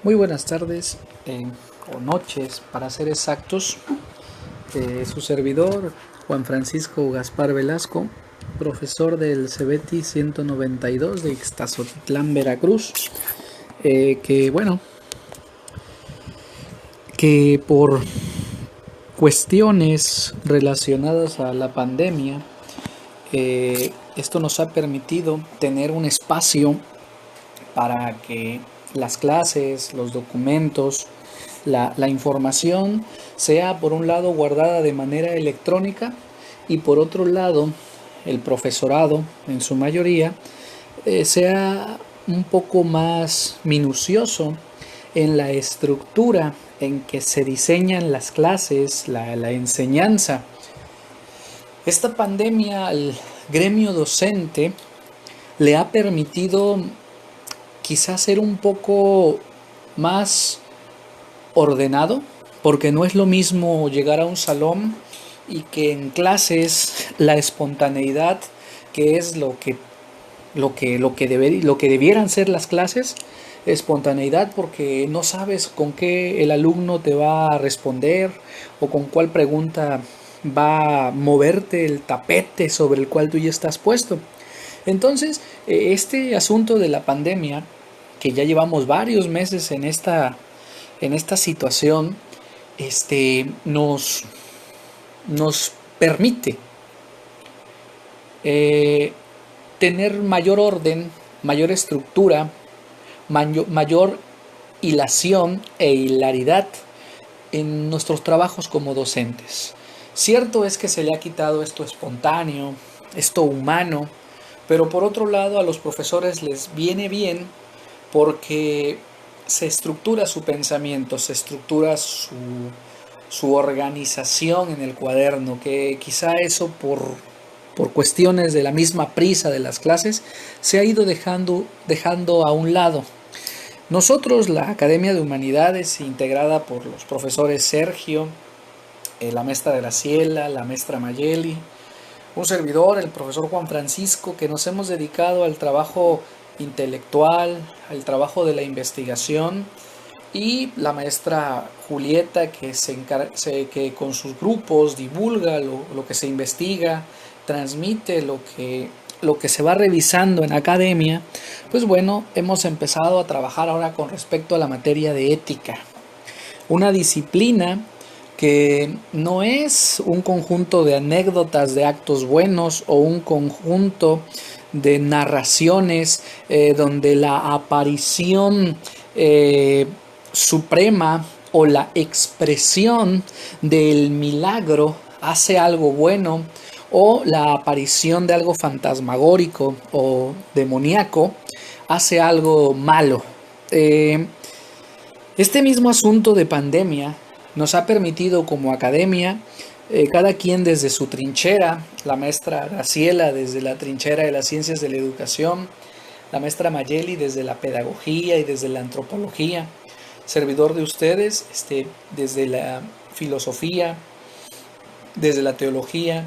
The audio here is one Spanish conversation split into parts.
Muy buenas tardes o noches, para ser exactos. Su servidor, Juan Francisco Gaspar Velasco, profesor del CEBETI 192 de Ixtazotitlán, Veracruz, que bueno, que por cuestiones relacionadas a la pandemia, esto nos ha permitido tener un espacio para que las clases, los documentos, la información sea por un lado guardada de manera electrónica y por otro lado el profesorado en su mayoría sea un poco más minucioso en la estructura en que se diseñan las clases, la enseñanza. Esta pandemia al gremio docente le ha permitido quizás ser un poco más ordenado, porque no es lo mismo llegar a un salón y que en clases la espontaneidad, que es lo que debieran ser las clases, espontaneidad, porque no sabes con qué el alumno te va a responder o con cuál pregunta va a moverte el tapete sobre el cual tú ya estás puesto. Entonces, este asunto de la pandemia, que ya llevamos varios meses en esta situación, nos permite tener mayor orden, mayor estructura, mayor hilación e hilaridad en nuestros trabajos como docentes. Cierto es que se le ha quitado esto espontáneo, esto humano, pero por otro lado a los profesores les viene bien porque se estructura su pensamiento, se estructura su organización en el cuaderno, que quizá eso por cuestiones de la misma prisa de las clases se ha ido dejando a un lado. Nosotros, la Academia de Humanidades, integrada por los profesores Sergio, la maestra Graciela, la maestra Mayeli, un servidor, el profesor Juan Francisco, que nos hemos dedicado al trabajo intelectual, al trabajo de la investigación, y la maestra Julieta, que con sus grupos divulga lo que se investiga, transmite lo que se va revisando en academia. Pues bueno, hemos empezado a trabajar ahora con respecto a la materia de ética, una disciplina que no es un conjunto de anécdotas de actos buenos o un conjunto de narraciones donde la aparición suprema o la expresión del milagro hace algo bueno, o la aparición de algo fantasmagórico o demoníaco hace algo malo. Este mismo asunto de pandemia nos ha permitido como academia, cada quien desde su trinchera, la maestra Graciela desde la trinchera de las ciencias de la educación, la maestra Mayeli desde la pedagogía y desde la antropología, servidor de ustedes desde la filosofía, desde la teología,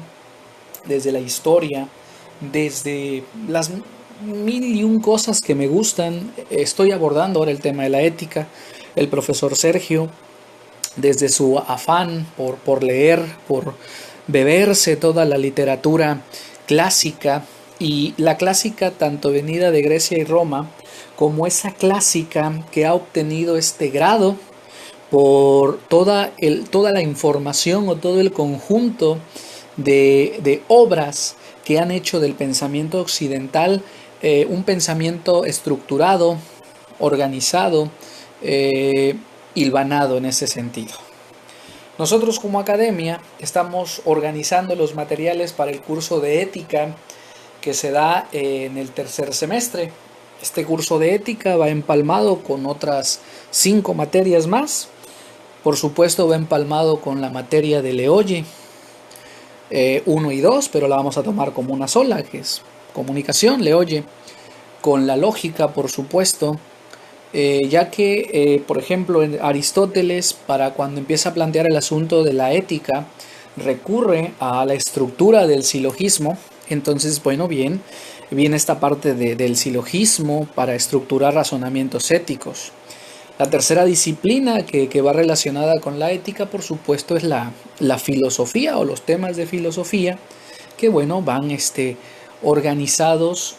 desde la historia, desde las mil y un cosas que me gustan. Estoy abordando ahora el tema de la ética. El profesor Sergio, desde su afán por leer, por beberse toda la literatura clásica, y la clásica tanto venida de Grecia y Roma, como esa clásica que ha obtenido este grado por toda la información o todo el conjunto de obras que han hecho del pensamiento occidental un pensamiento estructurado, organizado, hilvanado en ese sentido. Nosotros como academia estamos organizando los materiales para el curso de ética que se da en el tercer semestre. Este curso de ética va empalmado con otras 5 materias más. Por supuesto va empalmado con la materia de Leoye 1 y 2, pero la vamos a tomar como una sola, que es comunicación, Leoye, con la lógica, por supuesto, ya que, por ejemplo, Aristóteles, para cuando empieza a plantear el asunto de la ética, recurre a la estructura del silogismo. Entonces, bueno, viene esta parte del silogismo para estructurar razonamientos éticos. La tercera disciplina que va relacionada con la ética, por supuesto, es la filosofía o los temas de filosofía, que bueno, van organizados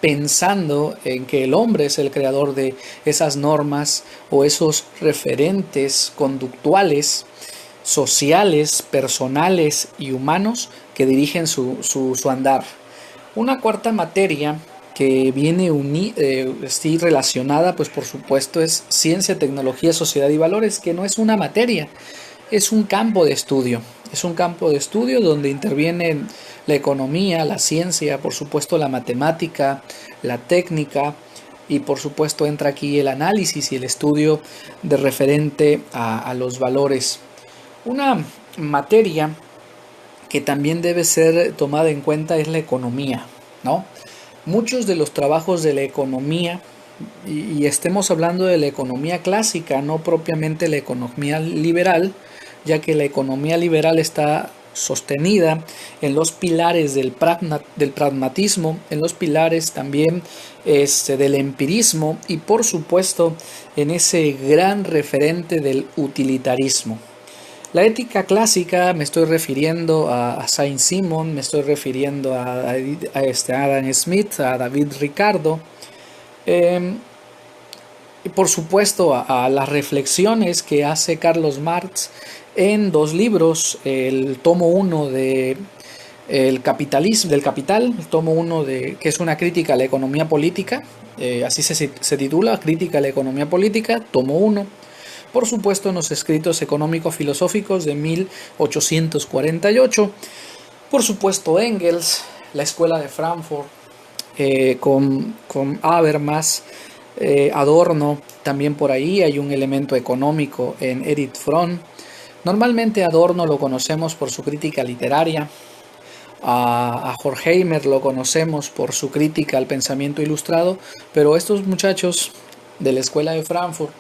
pensando en que el hombre es el creador de esas normas o esos referentes conductuales, sociales, personales y humanos que dirigen su andar. Una cuarta materia que viene relacionada, pues por supuesto, es ciencia, tecnología, sociedad y valores, que no es una materia, es un campo de estudio. Es un campo de estudio donde intervienen la economía, la ciencia, por supuesto la matemática, la técnica y por supuesto entra aquí el análisis y el estudio de referente a los valores. Una materia que también debe ser tomada en cuenta es la economía, ¿no? Muchos de los trabajos de la economía, y estemos hablando de la economía clásica, no propiamente la economía liberal, ya que la economía liberal está sostenida en los pilares del pragmatismo, en los pilares también del empirismo y por supuesto en ese gran referente del utilitarismo. La ética clásica, me estoy refiriendo a Saint-Simon, me estoy refiriendo a Adam Smith, a David Ricardo, y por supuesto a las reflexiones que hace Carlos Marx en dos libros, el tomo 1 de El capitalismo, del Capital, el tomo 1 que es una crítica a la economía política, así se titula, Crítica a la economía política, tomo 1. Por supuesto en los escritos económico-filosóficos de 1848. Por supuesto Engels, la escuela de Frankfurt, con Habermas, Adorno, también por ahí hay un elemento económico en Erich Fromm. Normalmente Adorno lo conocemos por su crítica literaria, a Horkheimer lo conocemos por su crítica al pensamiento ilustrado, pero estos muchachos de la escuela de Frankfurt,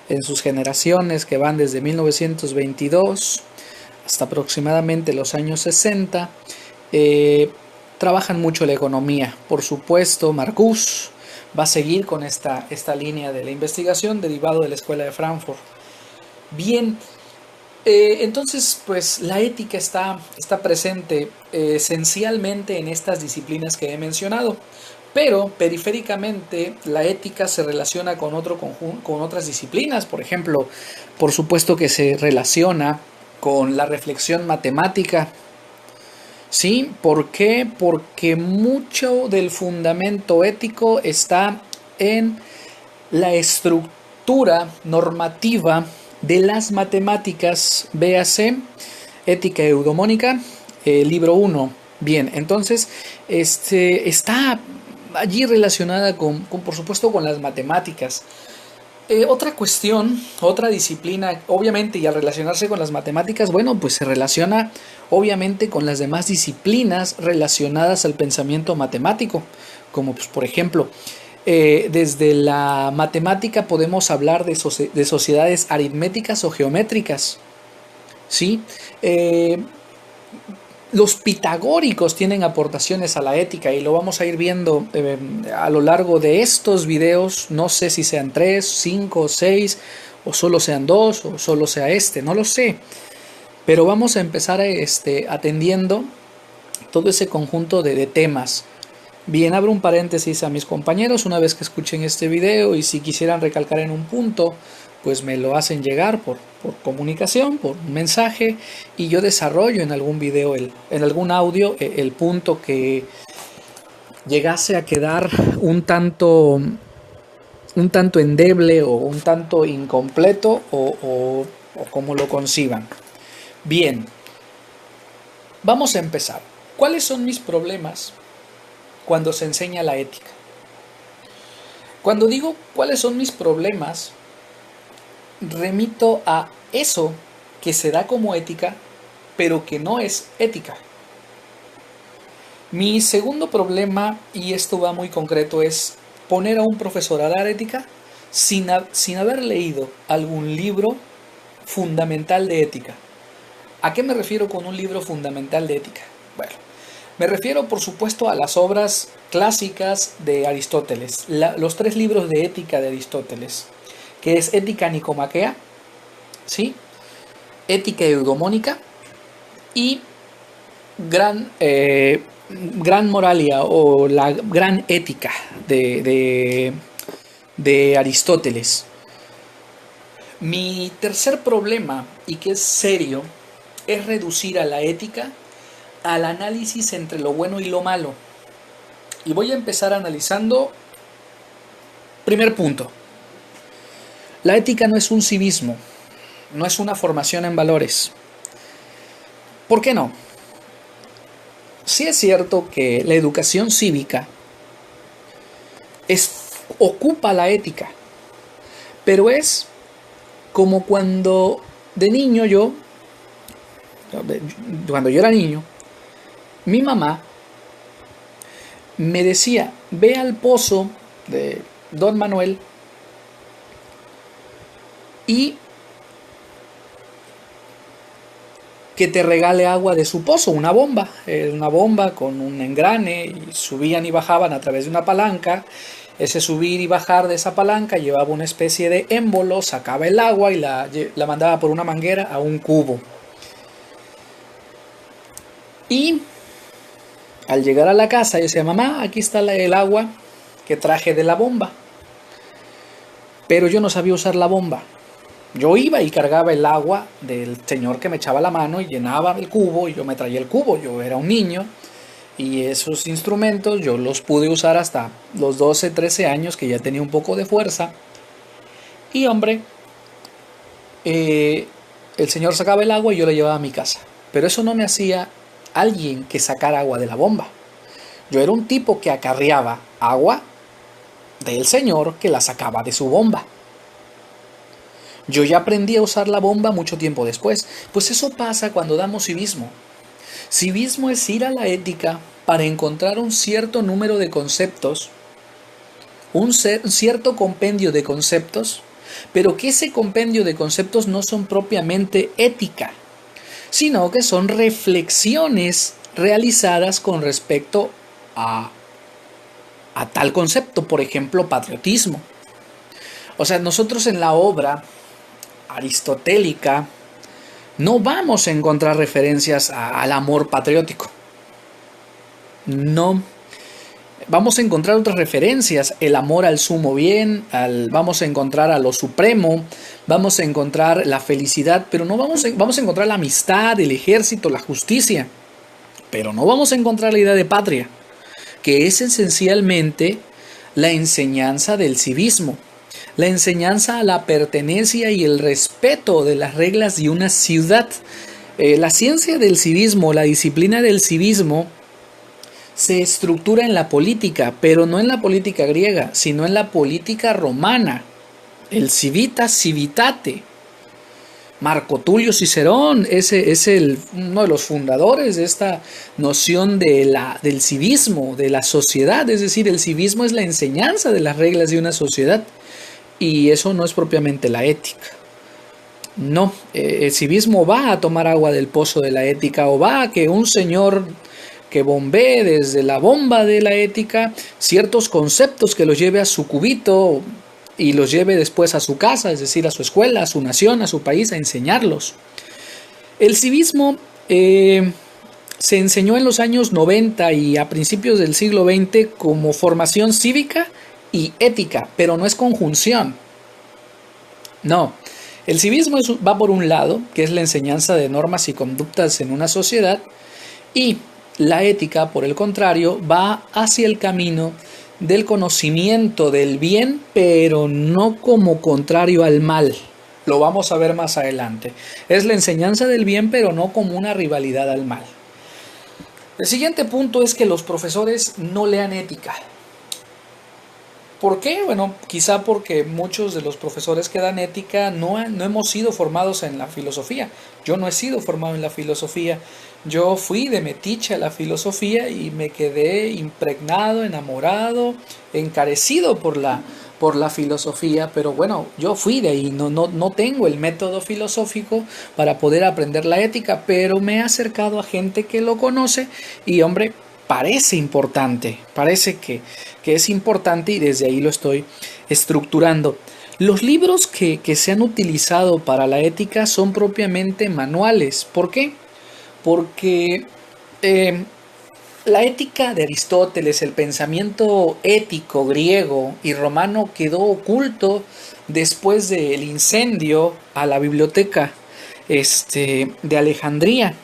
en sus generaciones que van desde 1922 hasta aproximadamente los años 60, trabajan mucho la economía. Por supuesto, Marcuse va a seguir con esta línea de la investigación derivado de la escuela de Frankfurt. Bien, entonces pues la ética está presente esencialmente en estas disciplinas que he mencionado. Pero periféricamente la ética se relaciona con otras disciplinas, por ejemplo, por supuesto que se relaciona con la reflexión matemática. ¿Sí? ¿Por qué? Porque mucho del fundamento ético está en la estructura normativa de las matemáticas. Véase, Ética Eudomónica, libro 1. Bien, entonces está allí relacionada por supuesto con las matemáticas. Otra cuestión, otra disciplina, obviamente, y al relacionarse con las matemáticas, bueno, pues se relaciona obviamente con las demás disciplinas relacionadas al pensamiento matemático, como pues, por ejemplo, desde la matemática podemos hablar de sociedades aritméticas o geométricas, ¿sí? Los pitagóricos tienen aportaciones a la ética y lo vamos a ir viendo a lo largo de estos videos. No sé si sean 3, 5, 6 o solo sean 2 o solo sea no lo sé. Pero vamos a empezar atendiendo todo ese conjunto de temas. Bien, abro un paréntesis a mis compañeros una vez que escuchen este video y si quisieran recalcar en un punto, pues me lo hacen llegar por comunicación, por un mensaje y yo desarrollo en algún video, en algún audio, el punto que llegase a quedar un tanto endeble o un tanto incompleto o como lo conciban. Bien, vamos a empezar. ¿Cuáles son mis problemas cuando se enseña la ética? Cuando digo cuáles son mis problemas, remito a eso que se da como ética, pero que no es ética. Mi segundo problema, y esto va muy concreto, es poner a un profesor a dar ética sin haber leído algún libro fundamental de ética. ¿A qué me refiero con un libro fundamental de ética? Bueno, Me refiero, por supuesto, a las obras clásicas de Aristóteles, los 3 libros de ética de Aristóteles, que es Ética Nicomaquea, ¿sí? Ética Eudomónica y Gran, Gran Moralia o la Gran Ética de Aristóteles. Mi tercer problema, y que es serio, es reducir a la ética al análisis entre lo bueno y lo malo. Y voy a empezar analizando, primer punto, la ética no es un civismo, no es una formación en valores. ¿Por qué no? Sí es cierto que la educación cívica ocupa la ética, pero es como cuando cuando yo era niño, mi mamá me decía, ve al pozo de Don Manuel y que te regale agua de su pozo, una bomba con un engrane, y subían y bajaban a través de una palanca. Ese subir y bajar de esa palanca llevaba una especie de émbolo, sacaba el agua y la mandaba por una manguera a un cubo. Y al llegar a la casa, yo decía, mamá, aquí está el agua que traje de la bomba. Pero yo no sabía usar la bomba. Yo iba y cargaba el agua del señor que me echaba la mano y llenaba el cubo y yo me traía el cubo. Yo era un niño y esos instrumentos yo los pude usar hasta los 12, 13 años que ya tenía un poco de fuerza. Y hombre, el señor sacaba el agua y yo lo llevaba a mi casa. Pero eso no me hacía alguien que sacara agua de la bomba. Yo era un tipo que acarreaba agua del señor que la sacaba de su bomba. Yo ya aprendí a usar la bomba mucho tiempo después. Pues eso pasa cuando damos civismo. Civismo es ir a la ética para encontrar un cierto número de conceptos, un cierto compendio de conceptos, pero que ese compendio de conceptos no son propiamente ética, sino que son reflexiones realizadas con respecto a tal concepto, por ejemplo, patriotismo. O sea, nosotros en la obra aristotélica no vamos a encontrar referencias al amor patriótico. No. Vamos a encontrar otras referencias, el amor al sumo bien, vamos a encontrar a lo supremo, vamos a encontrar la felicidad, pero no vamos a encontrar la amistad, el ejército, la justicia, pero no vamos a encontrar la idea de patria, que es esencialmente la enseñanza del civismo, la enseñanza a la pertenencia y el respeto de las reglas de una ciudad. La ciencia del civismo, la disciplina del civismo, se estructura en la política, pero no en la política griega, sino en la política romana. El civitas civitate. Marco Tulio Cicerón es uno de los fundadores de esta noción del civismo, de la sociedad. Es decir, el civismo es la enseñanza de las reglas de una sociedad. Y eso no es propiamente la ética. No, el civismo va a tomar agua del pozo de la ética, o va a que un señor que bombee desde la bomba de la ética ciertos conceptos que los lleve a su cubito y los lleve después a su casa, es decir, a su escuela, a su nación, a su país, a enseñarlos. El civismo se enseñó en los años 90 y a principios del siglo XX como formación cívica y ética, pero no es conjunción. No, el civismo va por un lado, que es la enseñanza de normas y conductas en una sociedad, y la ética, por el contrario, va hacia el camino del conocimiento del bien, pero no como contrario al mal. Lo vamos a ver más adelante. Es la enseñanza del bien, pero no como una rivalidad al mal. El siguiente punto es que los profesores no lean ética. ¿Por qué? Bueno, quizá porque muchos de los profesores que dan ética no hemos sido formados en la filosofía. Yo no he sido formado en la filosofía. Yo fui de metiche a la filosofía y me quedé impregnado, enamorado, encarecido por por la filosofía, pero bueno, yo fui de ahí, no tengo el método filosófico para poder aprender la ética, pero me he acercado a gente que lo conoce y hombre, parece importante, parece que es importante y desde ahí lo estoy estructurando. Los libros que se han utilizado para la ética son propiamente manuales. ¿Por qué? Porque eh, la ética de Aristóteles, el pensamiento ético griego y romano quedó oculto después del incendio a la biblioteca de Alejandría.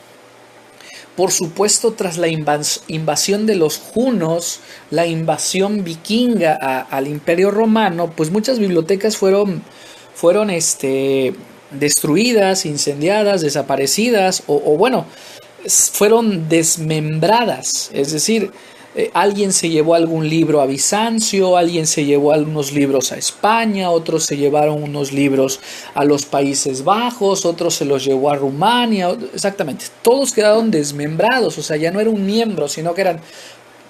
Por supuesto, tras la invasión de los junos, la invasión vikinga al Imperio Romano, pues muchas bibliotecas fueron destruidas, incendiadas, desaparecidas o bueno, fueron desmembradas, es decir, alguien se llevó algún libro a Bizancio, alguien se llevó algunos libros a España, otros se llevaron unos libros a los Países Bajos, otros se los llevó a Rumania, exactamente, todos quedaron desmembrados, o sea, ya no era un miembro, sino que eran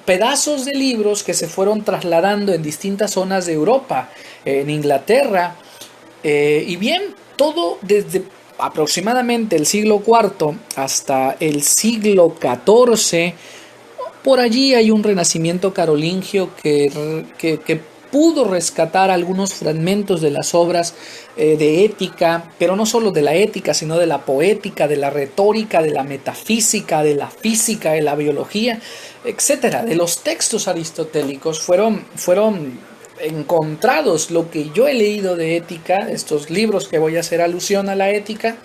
pedazos de libros que se fueron trasladando en distintas zonas de Europa, en Inglaterra, y bien, todo desde aproximadamente el siglo IV hasta el siglo XIV, por allí hay un renacimiento carolingio que pudo rescatar algunos fragmentos de las obras de ética, pero no solo de la ética, sino de la poética, de la retórica, de la metafísica, de la física, de la biología, etcétera. De los textos aristotélicos fueron encontrados lo que yo he leído de ética, estos libros que voy a hacer alusión a la ética.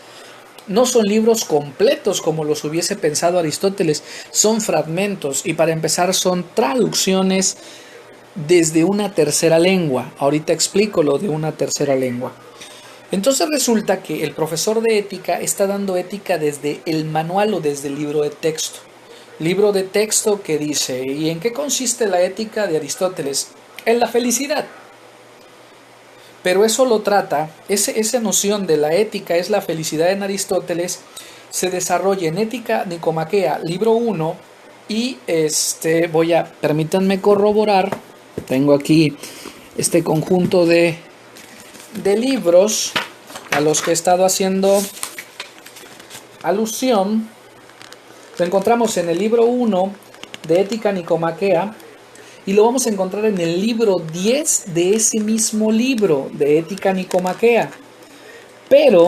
No son libros completos como los hubiese pensado Aristóteles, son fragmentos y para empezar son traducciones desde una tercera lengua. Ahorita explico lo de una tercera lengua. Entonces resulta que el profesor de ética está dando ética desde el manual o desde el libro de texto. Libro de texto que dice, ¿y en qué consiste la ética de Aristóteles? En la felicidad. Pero eso lo trata, esa noción de la ética es la felicidad en Aristóteles, se desarrolla en Ética Nicomaquea, libro 1, y permítanme corroborar, tengo aquí este conjunto de libros a los que he estado haciendo alusión, lo encontramos en el libro 1 de Ética Nicomaquea, y lo vamos a encontrar en el libro 10 de ese mismo libro de Ética Nicomaquea. Pero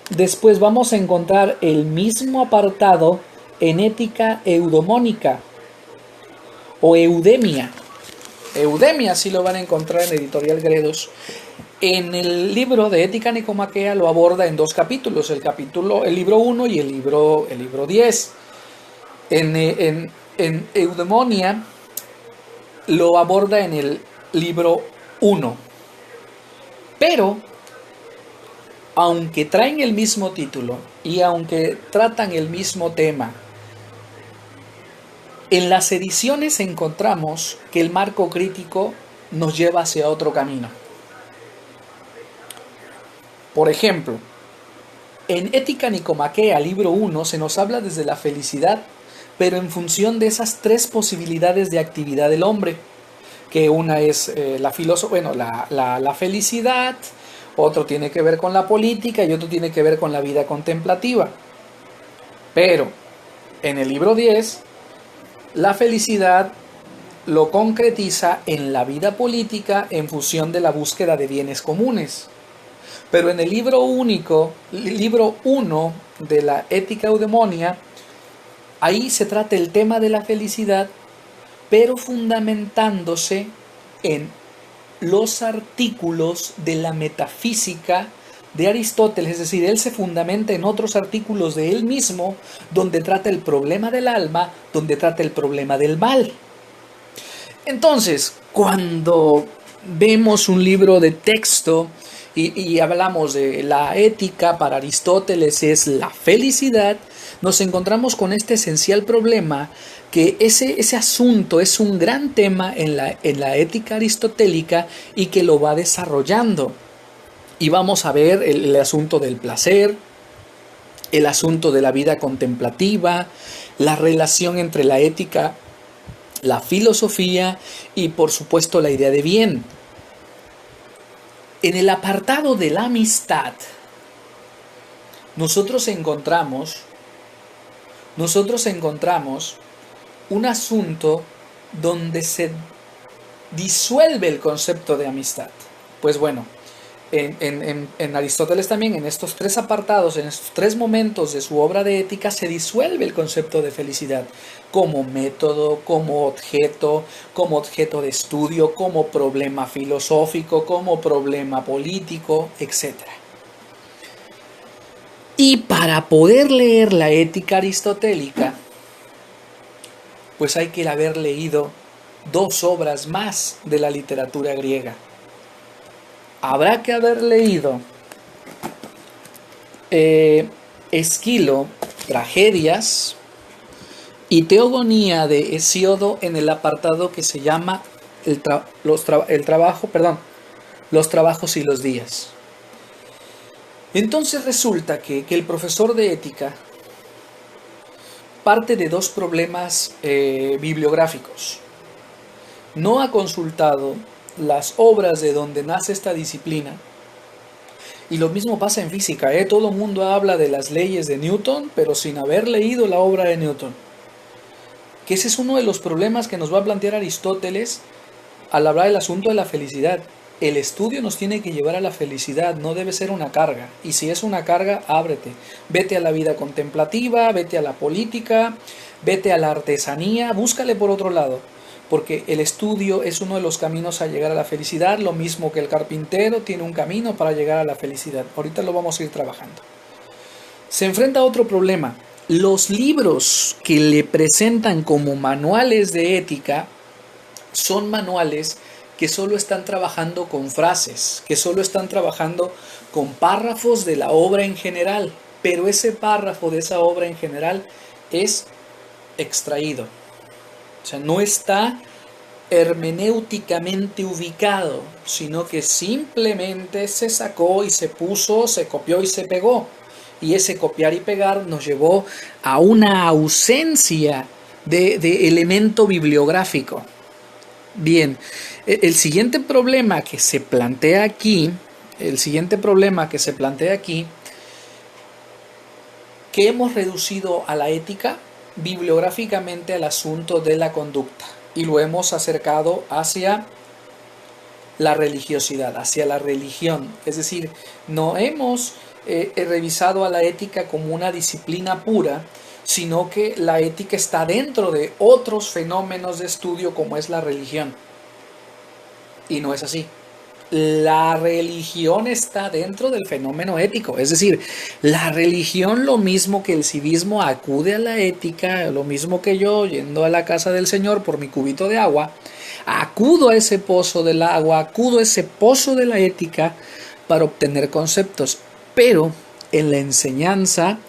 después vamos a encontrar el mismo apartado en Ética Eudomónica o Eudemia. Eudemia sí lo van a encontrar en Editorial Gredos. En el libro de Ética Nicomaquea lo aborda en dos capítulos, el libro 1 y el libro 10. En Eudemonia lo aborda en el libro 1. Pero, aunque traen el mismo título y aunque tratan el mismo tema, en las ediciones encontramos que el marco crítico nos lleva hacia otro camino. Por ejemplo, en Ética Nicomaquea, libro 1, se nos habla desde la felicidad, pero en función de esas tres posibilidades de actividad del hombre, que una es la felicidad, otro tiene que ver con la política y otro tiene que ver con la vida contemplativa. Pero en el libro 10, la felicidad lo concretiza en la vida política en función de la búsqueda de bienes comunes. Pero en el libro 1 de la Ética Eudemonia, ahí se trata el tema de la felicidad, pero fundamentándose en los artículos de la metafísica de Aristóteles, es decir, él se fundamenta en otros artículos de él mismo, donde trata el problema del alma, donde trata el problema del mal. Entonces, cuando vemos un libro de texto y hablamos de la ética, para Aristóteles es la felicidad, nos encontramos con este esencial problema, que ese asunto es un gran tema en la ética aristotélica y que lo va desarrollando. Y vamos a ver el asunto del placer, el asunto de la vida contemplativa, la relación entre la ética, la filosofía y por supuesto la idea de bien. En el apartado de la amistad, nosotros encontramos un asunto donde se disuelve el concepto de amistad. Pues bueno, en Aristóteles también, en estos tres apartados, en estos tres momentos de su obra de ética, se disuelve el concepto de felicidad como método, como objeto de estudio, como problema filosófico, como problema político, etc. Y para poder leer la ética aristotélica, pues hay que haber leído dos obras más de la literatura griega. Habrá que haber leído Esquilo, Tragedias, y Teogonía de Hesíodo en el apartado que se llama los trabajos y los días. Entonces resulta que el profesor de ética parte de dos problemas bibliográficos. No ha consultado las obras de donde nace esta disciplina. Y lo mismo pasa en física, todo el mundo habla de las leyes de Newton, pero sin haber leído la obra de Newton. Que ese es uno de los problemas que nos va a plantear Aristóteles al hablar del asunto de la felicidad. El estudio nos tiene que llevar a la felicidad, no debe ser una carga. Y si es una carga, ábrete. Vete a la vida contemplativa, vete a la política, vete a la artesanía, búscale por otro lado. Porque el estudio es uno de los caminos a llegar a la felicidad, lo mismo que el carpintero tiene un camino para llegar a la felicidad. Ahorita lo vamos a ir trabajando. Se enfrenta a otro problema. Los libros que le presentan como manuales de ética son manuales que solo están trabajando con frases, que solo están trabajando con párrafos de la obra en general, pero ese párrafo de esa obra en general es extraído. O sea, no está hermenéuticamente ubicado, sino que simplemente se sacó y se puso, se copió y se pegó. Y ese copiar y pegar nos llevó a una ausencia de elemento bibliográfico. Bien, el siguiente problema que se plantea aquí, que hemos reducido a la ética bibliográficamente al asunto de la conducta y lo hemos acercado hacia la religiosidad, hacia la religión. Es decir, no hemos revisado a la ética como una disciplina pura, sino que la ética está dentro de otros fenómenos de estudio como es la religión. Y no es así. La religión está dentro del fenómeno ético, es decir, la religión, lo mismo que el civismo, acude a la ética, lo mismo que yo yendo a la casa del Señor por mi cubito de agua, acudo a ese pozo del agua, acudo a ese pozo de la ética para obtener conceptos, pero en la enseñanza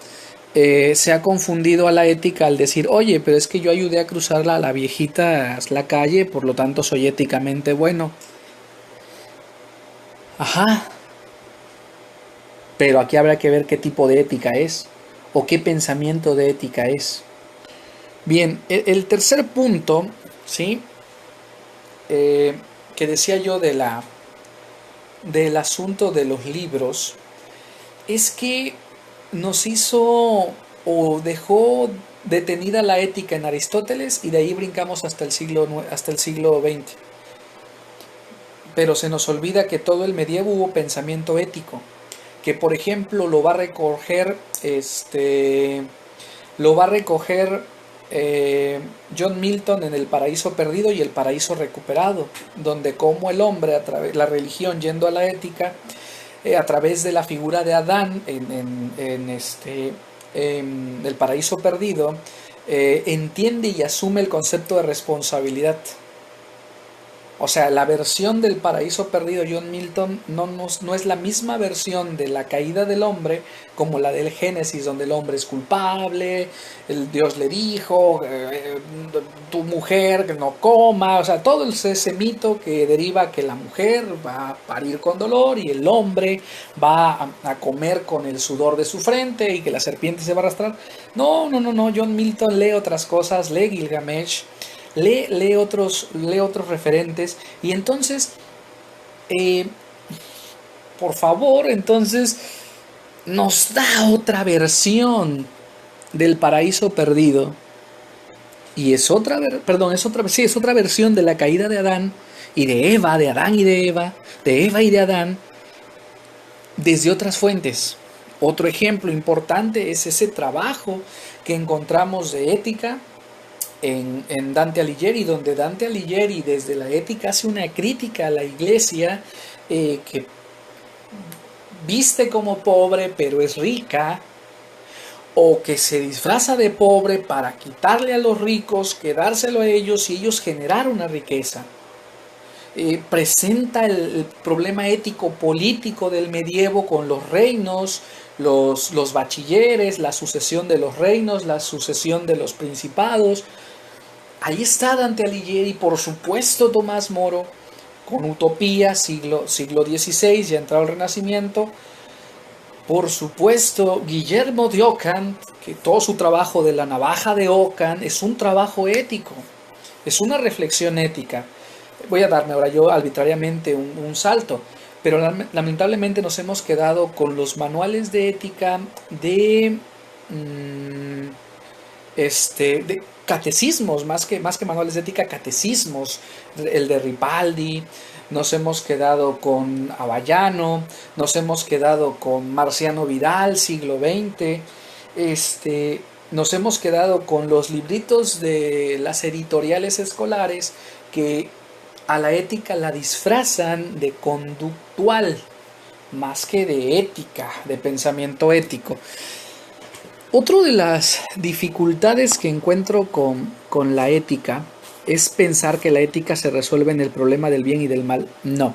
se ha confundido a la ética al decir, oye, pero es que yo ayudé a cruzarla a la viejita la calle, por lo tanto soy éticamente bueno. Ajá, pero aquí habrá que ver qué tipo de ética es o qué pensamiento de ética es. Bien, el tercer punto, ¿sí? Que decía yo del asunto de los libros, es que nos hizo o dejó detenida la ética en Aristóteles y de ahí brincamos hasta el siglo XX. Pero se nos olvida que todo el medievo hubo pensamiento ético, que por ejemplo lo va a recoger John Milton en El Paraíso Perdido y El Paraíso Recuperado, donde como el hombre, la religión yendo a la ética, a través de la figura de Adán en El Paraíso Perdido, entiende y asume el concepto de responsabilidad. O sea, la versión del Paraíso Perdido, John Milton, no es la misma versión de la caída del hombre como la del Génesis, donde el hombre es culpable, Dios le dijo, tu mujer que no coma, o sea, todo ese mito que deriva que la mujer va a parir con dolor y el hombre va a comer con el sudor de su frente y que la serpiente se va a arrastrar. No, John Milton lee otras cosas, lee Gilgamesh, lee otros referentes y entonces por favor, entonces nos da otra versión del paraíso perdido. Y es otra, sí, es otra versión de la caída de Adán y de Eva, de Adán y de Eva, de Eva y de Adán, desde otras fuentes. Otro ejemplo importante es ese trabajo que encontramos de ética en Dante Alighieri, donde Dante Alighieri desde la ética hace una crítica a la iglesia que viste como pobre pero es rica, o que se disfraza de pobre para quitarle a los ricos, quedárselo a ellos y ellos generar una riqueza. Presenta el problema ético-político del medievo con los reinos, los bachilleres, la sucesión de los reinos, la sucesión de los principados. Ahí está Dante Alighieri, por supuesto Tomás Moro, con Utopía, siglo XVI, ya entrado el Renacimiento. Por supuesto, Guillermo de Ockham, que todo su trabajo de la navaja de Ockham es un trabajo ético, es una reflexión ética. Voy a darme ahora yo arbitrariamente un salto, pero lamentablemente nos hemos quedado con los manuales de ética de catecismos, más que manuales de ética, catecismos, el de Ripaldi. Nos hemos quedado con Avallano, nos hemos quedado con Marciano Vidal, siglo XX, nos hemos quedado con los libritos de las editoriales escolares que a la ética la disfrazan de conductual, más que de ética, de pensamiento ético. Otra de las dificultades que encuentro con la ética es pensar que la ética se resuelve en el problema del bien y del mal. No.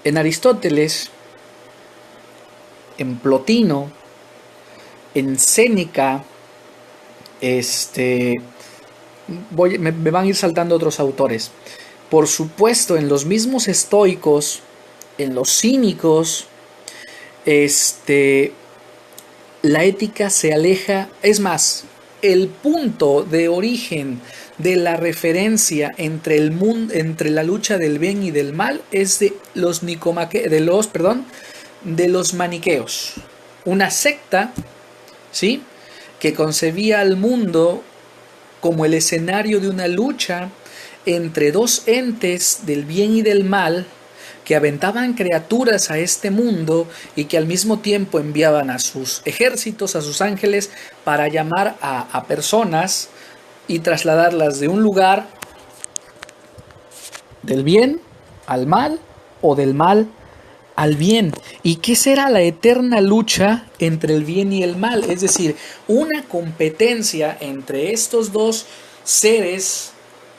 En Aristóteles, en Plotino, en Séneca, me van a ir saltando otros autores. Por supuesto, en los mismos estoicos, en los cínicos, la ética se aleja. Es más, el punto de origen de la referencia entre el mundo, entre la lucha del bien y del mal, es de los maniqueos, una secta, ¿sí?, que concebía al mundo como el escenario de una lucha entre dos entes del bien y del mal, que aventaban criaturas a este mundo y que al mismo tiempo enviaban a sus ejércitos, a sus ángeles, para llamar a personas y trasladarlas de un lugar del bien al mal o del mal al bien. ¿Y qué será la eterna lucha entre el bien y el mal? Es decir, una competencia entre estos dos seres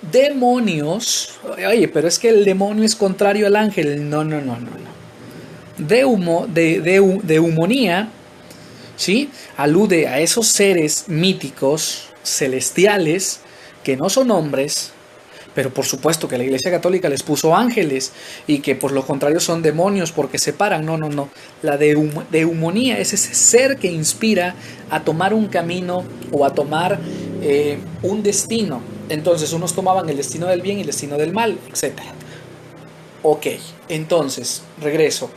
demonios. Oye, pero es que el demonio es contrario al ángel. No. Deumonía, ¿sí?, alude a esos seres míticos, celestiales, que no son hombres, pero por supuesto que la Iglesia Católica les puso ángeles y que por lo contrario son demonios porque separan. No. La deumonía es ese ser que inspira a tomar un camino o a tomar un destino. Entonces unos tomaban el destino del bien y el destino del mal, etc. Ok, entonces, regreso.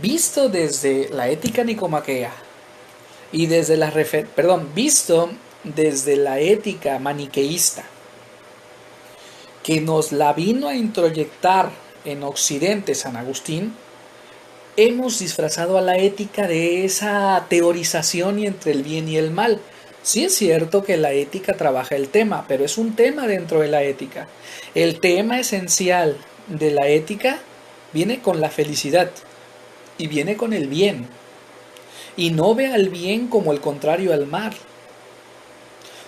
Visto desde la ética nicomaquea y desde visto desde la ética maniqueísta, que nos la vino a introyectar en Occidente San Agustín, hemos disfrazado a la ética de esa teorización y entre el bien y el mal. Sí es cierto que la ética trabaja el tema, pero es un tema dentro de la ética. El tema esencial de la ética viene con la felicidad y viene con el bien. Y no ve al bien como el contrario al mal.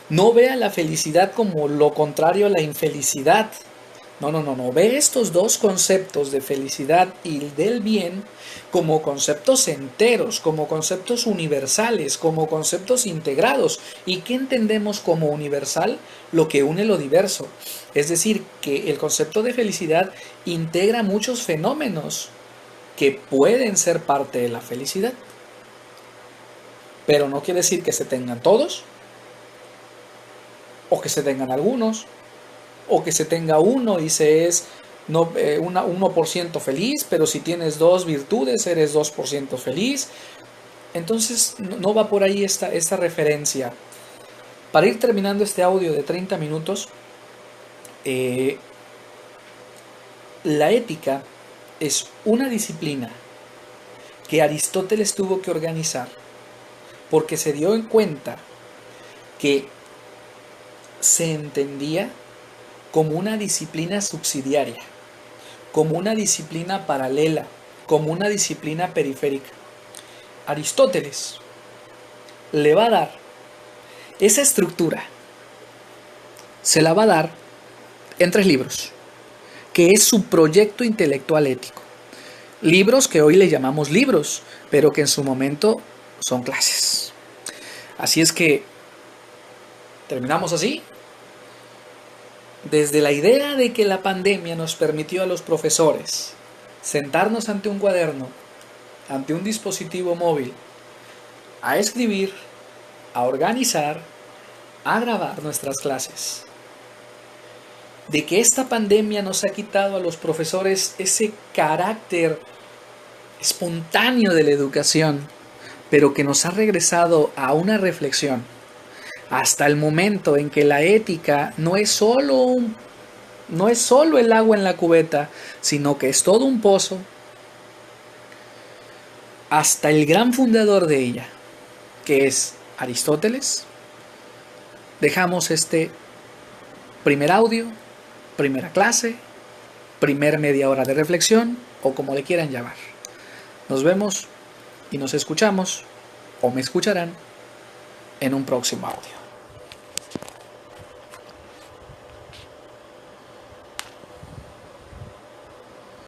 No ve a la felicidad como lo contrario a la infelicidad. No. Ve estos dos conceptos de felicidad y del bien como conceptos enteros, como conceptos universales, como conceptos integrados. ¿Y qué entendemos como universal? Lo que une lo diverso. Es decir, que el concepto de felicidad integra muchos fenómenos que pueden ser parte de la felicidad. Pero no quiere decir que se tengan todos, o que se tengan algunos, o que se tenga uno y se es no, 1% feliz, pero si tienes dos virtudes, eres 2% feliz. Entonces, no va por ahí esta referencia. Para ir terminando este audio de 30 minutos, eh, la ética es una disciplina que Aristóteles tuvo que organizar porque se dio en cuenta que se entendía como una disciplina subsidiaria, como una disciplina paralela, como una disciplina periférica. Aristóteles le va a dar esa estructura, se la va a dar en 3 libros, que es su proyecto intelectual ético. Libros que hoy le llamamos libros, pero que en su momento son clases. Así es que terminamos así. Desde la idea de que la pandemia nos permitió a los profesores sentarnos ante un cuaderno, ante un dispositivo móvil, a escribir, a organizar, a grabar nuestras clases. De que esta pandemia nos ha quitado a los profesores ese carácter espontáneo de la educación, pero que nos ha regresado a una reflexión, hasta el momento en que la ética no es solo el agua en la cubeta, sino que es todo un pozo, hasta el gran fundador de ella, que es Aristóteles. Dejamos este primer audio, primera clase, primer media hora de reflexión, o como le quieran llamar. Nos vemos y nos escuchamos, o me escucharán, en un próximo audio.